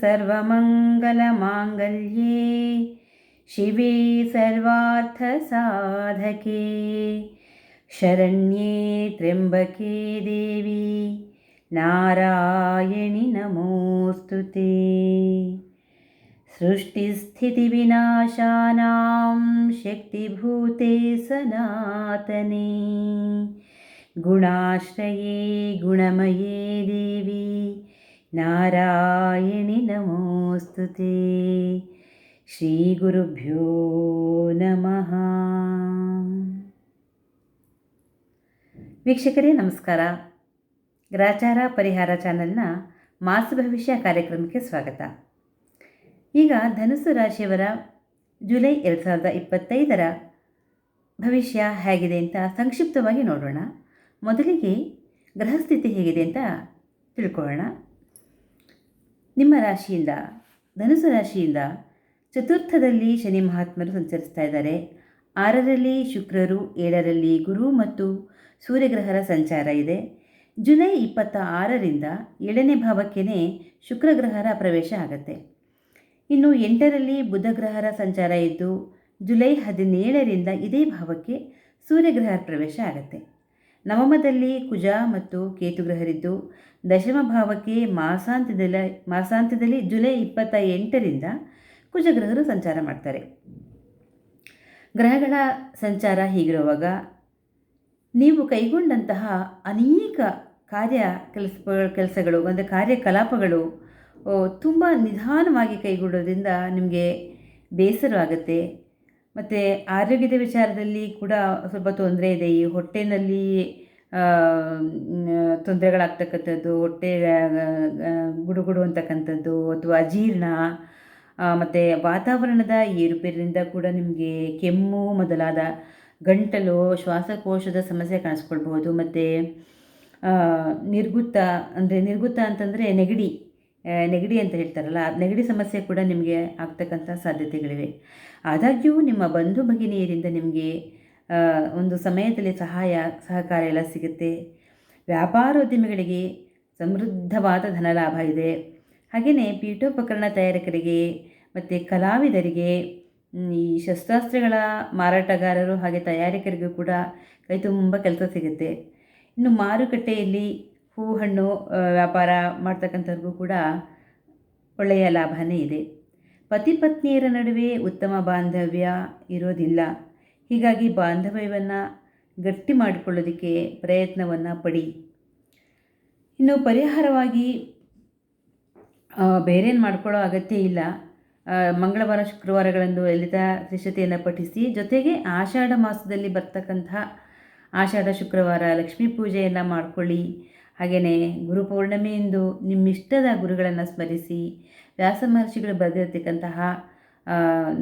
सर्वमङ्गलमाङ्गल्ये शिवे सर्वार्थसाधके शरण्ये त्र्यम्बके देवी नारायणि नमोऽस्तुते। सृष्टिस्थितिविनाशानां शक्तिभूते सनातने गुणाश्रये गुणमये देवी नारायणि नमोऽस्तुते। ಶ್ರೀಗುರುಭ್ಯೋ ನಮಃ. ವೀಕ್ಷಕರೇ ನಮಸ್ಕಾರ. ಗ್ರಾಚಾರ ಪರಿಹಾರ ಚಾನೆಲ್ನ ಮಾಸ ಭವಿಷ್ಯ ಕಾರ್ಯಕ್ರಮಕ್ಕೆ ಸ್ವಾಗತ. ಈಗ ಧನುಸ್ಸು ರಾಶಿಯವರ ಜುಲೈ 2025 ಭವಿಷ್ಯ ಹೇಗಿದೆ ಅಂತ ಸಂಕ್ಷಿಪ್ತವಾಗಿ ನೋಡೋಣ. ಮೊದಲಿಗೆ ಗ್ರಹಸ್ಥಿತಿ ಹೇಗಿದೆ ಅಂತ ತಿಳ್ಕೊಳ್ಳೋಣ. ನಿಮ್ಮ ರಾಶಿಯಿಂದ, ಧನುಸ್ಸು ರಾಶಿಯಿಂದ ಚತುರ್ಥದಲ್ಲಿ ಶನಿ ಮಹಾತ್ಮರು ಸಂಚರಿಸ್ತಾ ಇದ್ದಾರೆ. 6ರಲ್ಲಿ ಶುಕ್ರರು, 7ರಲ್ಲಿ ಗುರು ಮತ್ತು ಸೂರ್ಯಗ್ರಹರ ಸಂಚಾರ ಇದೆ. ಜುಲೈ 26ರಿಂದ 7ನೇ ಭಾವಕ್ಕೇ ಶುಕ್ರಗ್ರಹರ ಪ್ರವೇಶ ಆಗುತ್ತೆ. ಇನ್ನು 8ರಲ್ಲಿ ಬುಧಗ್ರಹರ ಸಂಚಾರ ಇದ್ದು ಜುಲೈ 17ರಿಂದ ಇದೇ ಭಾವಕ್ಕೆ ಸೂರ್ಯಗ್ರಹರ ಪ್ರವೇಶ ಆಗುತ್ತೆ. ನವಮದಲ್ಲಿ ಕುಜ ಮತ್ತು ಕೇತುಗ್ರಹರಿದ್ದು ದಶಮ ಭಾವಕ್ಕೆ ಮಾಸಾಂತ್ಯದಲ್ಲಿ ಜುಲೈ 28ರಿಂದ ಕುಜಗ್ರಹರು ಸಂಚಾರ ಮಾಡ್ತಾರೆ. ಗ್ರಹಗಳ ಸಂಚಾರ ಹೀಗಿರುವಾಗ ನೀವು ಕೈಗೊಂಡಂತಹ ಅನೇಕ ಕೆಲಸಗಳು ಅಂದರೆ ಕಾರ್ಯಕಲಾಪಗಳು ತುಂಬ ನಿಧಾನವಾಗಿ ಕೈಗೊಳ್ಳೋದ್ರಿಂದ ನಿಮಗೆ ಬೇಸರವಾಗುತ್ತೆ. ಮತ್ತು ಆರೋಗ್ಯದ ವಿಚಾರದಲ್ಲಿ ಕೂಡ ಸ್ವಲ್ಪ ತೊಂದರೆ ಇದೆ. ಈ ಹೊಟ್ಟೆನಲ್ಲಿ ತೊಂದರೆಗಳಾಗ್ತಕ್ಕಂಥದ್ದು, ಹೊಟ್ಟೆ ಗುಡುಗುಡು ಅಂತಕ್ಕಂಥದ್ದು ಅಥವಾ ಅಜೀರ್ಣ, ಮತ್ತು ವಾತಾವರಣದ ಏರುಪೇರಿನಿಂದ ಕೂಡ ನಿಮಗೆ ಕೆಮ್ಮು ಮೊದಲಾದ ಗಂಟಲು, ಶ್ವಾಸಕೋಶದ ಸಮಸ್ಯೆ ಕಾಣಿಸ್ಕೊಳ್ಬೋದು. ಮತ್ತು ನಿರ್ಗುತ್ತ ಅಂತಂದರೆ ನೆಗಡಿ ಅಂತ ಹೇಳ್ತಾರಲ್ಲ, ನೆಗಡಿ ಸಮಸ್ಯೆ ಕೂಡ ನಿಮಗೆ ಆಗ್ತಕ್ಕಂಥ ಸಾಧ್ಯತೆಗಳಿವೆ. ಆದಾಗ್ಯೂ ನಿಮ್ಮ ಬಂಧು ಭಗಿನಿಯರಿಂದ ನಿಮಗೆ ಒಂದು ಸಮಯದಲ್ಲಿ ಸಹಕಾರ ಎಲ್ಲ ಸಿಗುತ್ತೆ. ವ್ಯಾಪಾರೋದ್ಯಮಿಗಳಿಗೆ ಸಮೃದ್ಧವಾದ ಧನಲಾಭ ಇದೆ. ಹಾಗೆಯೇ ಪೀಠೋಪಕರಣ ತಯಾರಕರಿಗೆ ಮತ್ತು ಕಲಾವಿದರಿಗೆ, ಈ ಶಸ್ತ್ರಾಸ್ತ್ರಗಳ ಮಾರಾಟಗಾರರು ಹಾಗೆ ತಯಾರಕರಿಗೂ ಕೂಡ ಕೈ ತುಂಬ ಕೆಲಸ ಸಿಗುತ್ತೆ. ಇನ್ನು ಮಾರುಕಟ್ಟೆಯಲ್ಲಿ ಹೂ ಹಣ್ಣು ವ್ಯಾಪಾರ ಮಾಡ್ತಕ್ಕಂಥವ್ರಿಗೂ ಕೂಡ ಒಳ್ಳೆಯ ಲಾಭವೇ ಇದೆ. ಪತಿ ಪತ್ನಿಯರ ನಡುವೆ ಉತ್ತಮ ಬಾಂಧವ್ಯ ಇರೋದಿಲ್ಲ. ಹೀಗಾಗಿ ಬಾಂಧವ್ಯವನ್ನು ಗಟ್ಟಿ ಮಾಡಿಕೊಳ್ಳೋದಕ್ಕೆ ಪ್ರಯತ್ನವನ್ನು ಪಡಿ. ಇನ್ನು ಪರಿಹಾರವಾಗಿ ಬೇರೇನು ಮಾಡ್ಕೊಳ್ಳೋ ಅಗತ್ಯ ಇಲ್ಲ. ಮಂಗಳವಾರ ಶುಕ್ರವಾರಗಳಂದು ಲಲಿತಾ ತ್ರಿಶತಿಯನ್ನು ಪಠಿಸಿ, ಜೊತೆಗೆ ಆಷಾಢ ಮಾಸದಲ್ಲಿ ಬರ್ತಕ್ಕಂಥ ಆಷಾಢ ಶುಕ್ರವಾರ ಲಕ್ಷ್ಮೀ ಪೂಜೆಯನ್ನು ಮಾಡಿಕೊಳ್ಳಿ. ಹಾಗೆಯೇ ಗುರುಪೌರ್ಣಮಿಯಂದು ನಿಮ್ಮಿಷ್ಟದ ಗುರುಗಳನ್ನು ಸ್ಮರಿಸಿ, ವ್ಯಾಸ ಮಹರ್ಷಿಗಳು ಬರೆದಿರತಕ್ಕಂತಹ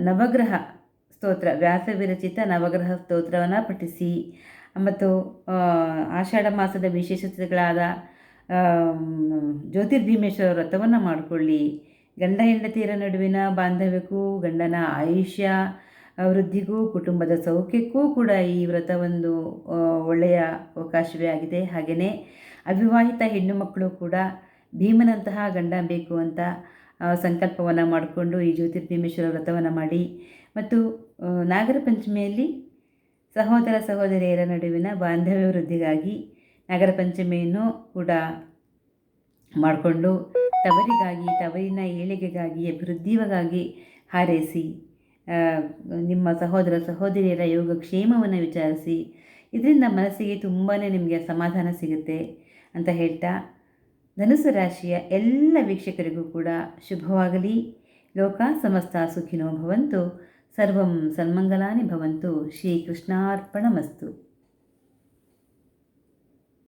ನವಗ್ರಹ ಸ್ತೋತ್ರ, ವ್ಯಾಸ ವಿರಚಿತ ನವಗ್ರಹ ಸ್ತೋತ್ರವನ್ನು ಪಠಿಸಿ. ಮತ್ತು ಆಷಾಢ ಮಾಸದ ವಿಶೇಷತೆಗಳಾದ ಜ್ಯೋತಿರ್ಭೀಮೇಶ್ವರ ವ್ರತವನ್ನು ಮಾಡಿಕೊಳ್ಳಿ. ಗಂಡ ಹೆಂಡತಿಯರ ನಡುವಿನ ಬಾಂಧವ್ಯಕ್ಕೂ, ಗಂಡನ ಆಯುಷ್ಯ ವೃದ್ಧಿಗೂ, ಕುಟುಂಬದ ಸೌಖ್ಯಕ್ಕೂ ಕೂಡ ಈ ವ್ರತ ಒಂದು ಒಳ್ಳೆಯ ಅವಕಾಶವೇ ಆಗಿದೆ. ಹಾಗೆಯೇ ಅವಿವಾಹಿತ ಹೆಣ್ಣು ಮಕ್ಕಳು ಕೂಡ ಭೀಮನಂತಹ ಗಂಡ ಬೇಕು ಅಂತ ಸಂಕಲ್ಪವನ್ನು ಮಾಡಿಕೊಂಡು ಈ ಜ್ಯೋತಿರ್ಭೀಮೇಶ್ವರ ವ್ರತವನ್ನು ಮಾಡಿ. ಮತ್ತು ನಾಗರ ಪಂಚಮಿಯಲ್ಲಿ ಸಹೋದರ ಸಹೋದರಿಯರ ನಡುವಿನ ಬಾಂಧವ್ಯ ವೃದ್ಧಿಗಾಗಿ ನಾಗರ ಪಂಚಮಿಯನ್ನು ಕೂಡ ಮಾಡಿಕೊಂಡು ತವರಿನ ಏಳಿಗೆಗಾಗಿ, ಅಭಿವೃದ್ಧಿಗಾಗಿ ಹಾರೈಸಿ. ನಿಮ್ಮ ಸಹೋದರ ಸಹೋದರಿಯರ ಯೋಗಕ್ಷೇಮವನ್ನು ವಿಚಾರಿಸಿ. ಇದರಿಂದ ಮನಸ್ಸಿಗೆ ತುಂಬಾ ನಿಮಗೆ ಸಮಾಧಾನ ಸಿಗುತ್ತೆ ಅಂತ ಹೇಳ್ತಾ, ಧನುಸ್ಸು ರಾಶಿಯ ಎಲ್ಲ ವೀಕ್ಷಕರಿಗೂ ಕೂಡ ಶುಭವಾಗಲಿ. ಲೋಕ ಸಮಸ್ತ ಸುಖಿನೋ ಭವಂತು. ಸರ್ವಂ ಸನ್ಮಂಗಲಾನಿ ಭವಂತು. ಶ್ರೀಕೃಷ್ಣಾರ್ಪಣಮಸ್ತು.